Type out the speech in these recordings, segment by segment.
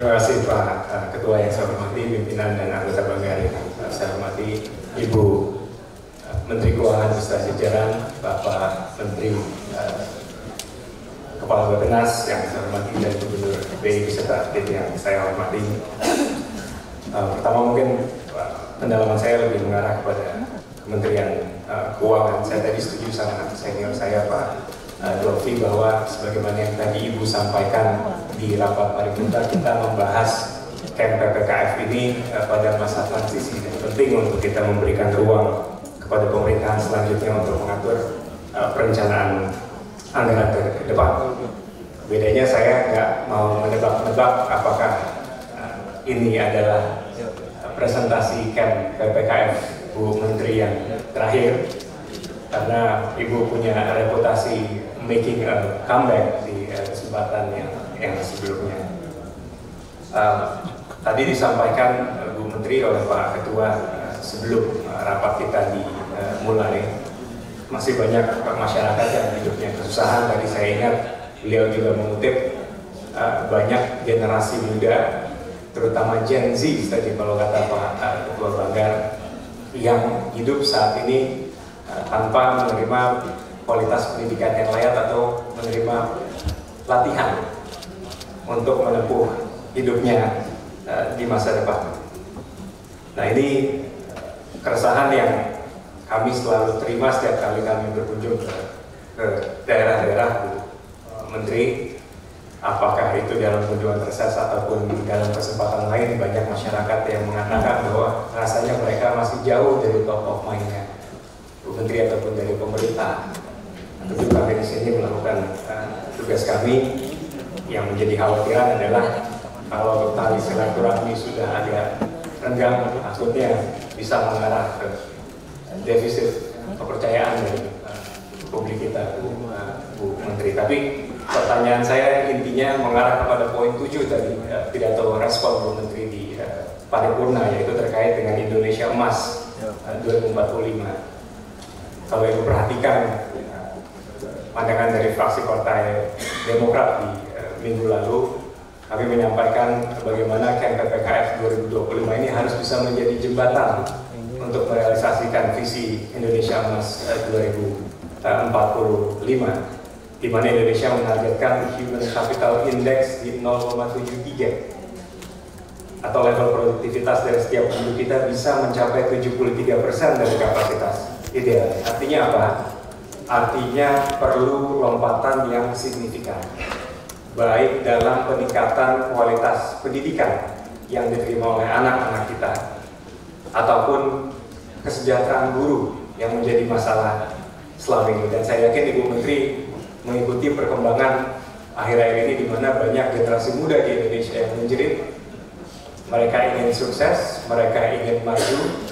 Terima kasih Pak Ketua yang saya hormati, pimpinan dan anggota Banggar. Saya hormati Ibu Menteri Keuangan beserta jajaran, Bapak Menteri Kepala Bappenas yang saya hormati, dan Gubernur BI beserta tim yang saya hormati. Pertama mungkin pendalaman saya lebih mengarah kepada Kementerian Keuangan. Saya tadi setuju sama senior saya Pak Dolfi bahwa sebagaimana yang tadi Ibu sampaikan di rapat paripurna, kita membahas camp PPKF ini pada masa transisi, dan penting untuk kita memberikan ruang kepada pemerintahan selanjutnya untuk mengatur perencanaan anggaran ke depan. Bedanya saya nggak mau menebak-nebak apakah ini adalah presentasi camp PPKF Bu Menteri yang terakhir, karena Ibu punya reputasi making a comeback di kesempatan yang sebelumnya. Tadi disampaikan Bu Menteri oleh Pak Ketua sebelum rapat kita dimulai, masih banyak masyarakat yang hidupnya kesusahan. Tadi saya ingat beliau juga mengutip banyak generasi muda, terutama Gen Z tadi kalau kata Pak Ketua Banggar, yang hidup saat ini tanpa menerima kualitas pendidikan yang layak atau menerima latihan untuk menempuh hidupnya di masa depan. Nah, ini keresahan yang kami selalu terima setiap kali kami berkunjung ke daerah-daerah Bu Menteri. Apakah itu dalam kunjungan reses ataupun dalam kesempatan lain, banyak masyarakat yang mengatakan bahwa rasanya mereka masih jauh dari top of mind-nya Bu Menteri ataupun dari pemerintah. Tentu kami di sini melakukan tugas kami. Yang menjadi khawatiran adalah kalau tali silaturahmi sudah agak renggang, takutnya bisa mengarah ke defisit kepercayaan dari publik kita Bu Menteri. Tapi pertanyaan saya intinya mengarah kepada poin 7 tadi, pidato respon Bu Menteri di paripurna, yaitu terkait dengan Indonesia Emas 2045. Kalau Ibu perhatikan pandangan dari fraksi Partai Demokrat di minggu lalu, kami menyampaikan bagaimana camp PPKF 2025 ini harus bisa menjadi jembatan untuk merealisasikan visi Indonesia Emas 2045, di mana Indonesia menargetkan Human Capital Index di 0,73 atau level produktivitas dari setiap penduduk kita bisa mencapai 73% dari kapasitas ideal. Artinya apa? Artinya perlu lompatan yang signifikan, baik dalam peningkatan kualitas pendidikan yang diterima oleh anak-anak kita, ataupun kesejahteraan guru yang menjadi masalah selama ini. Dan saya yakin Ibu Menteri mengikuti perkembangan akhir-akhir ini, di mana banyak generasi muda di Indonesia yang menjerit. Mereka ingin sukses, mereka ingin maju,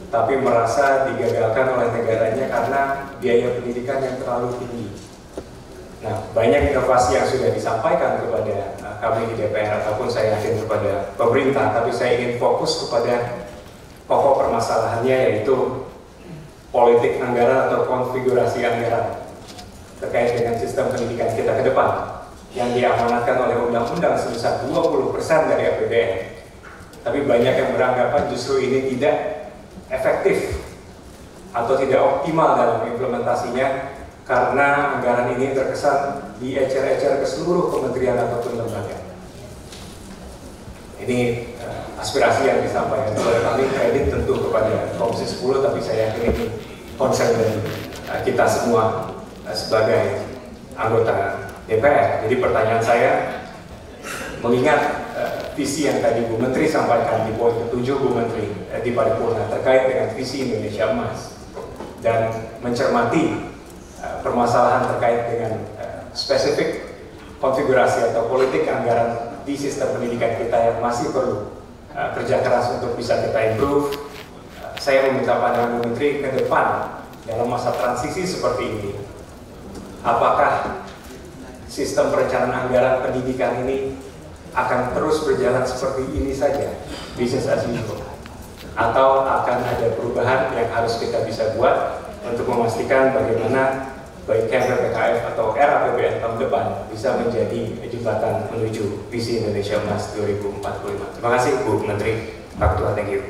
tapi merasa digagalkan oleh negaranya karena biaya pendidikan yang terlalu tinggi. Nah, banyak inovasi yang sudah disampaikan kepada kami di DPR ataupun saya yakin kepada pemerintah, tapi saya ingin fokus kepada pokok permasalahannya, yaitu politik anggaran atau konfigurasi anggaran terkait dengan sistem pendidikan kita ke depan yang diamanatkan oleh undang-undang sebesar 20% dari APBN. Tapi banyak yang beranggapan justru ini tidak efektif atau tidak optimal dalam implementasinya, karena anggaran ini terkesan diecer-ecer ke seluruh kementerian ataupun lembaga. Ini aspirasi yang disampaikan oleh kami, kredit tentu kepada Komisi 10, tapi saya yakin ini concern dari kita semua sebagai anggota DPR. Jadi pertanyaan saya, mengingat visi yang tadi Bu Menteri sampaikan di poin ke-7 Bu Menteri di paripurna terkait dengan visi Indonesia Emas, dan mencermati permasalahan terkait dengan spesifik konfigurasi atau politik anggaran di sistem pendidikan kita yang masih perlu kerja keras untuk bisa kita improve, saya meminta pandangan Bu Menteri ke depan dalam masa transisi seperti ini. Apakah sistem perencanaan anggaran pendidikan ini akan terus berjalan seperti ini saja, business as usual, atau akan ada perubahan yang harus kita bisa buat untuk memastikan bagaimana baik KMPPKF atau era APBN tahun depan bisa menjadi jembatan menuju visi Indonesia Emas 2045. Terima kasih Bu Menteri, Pak Ketua, thank you.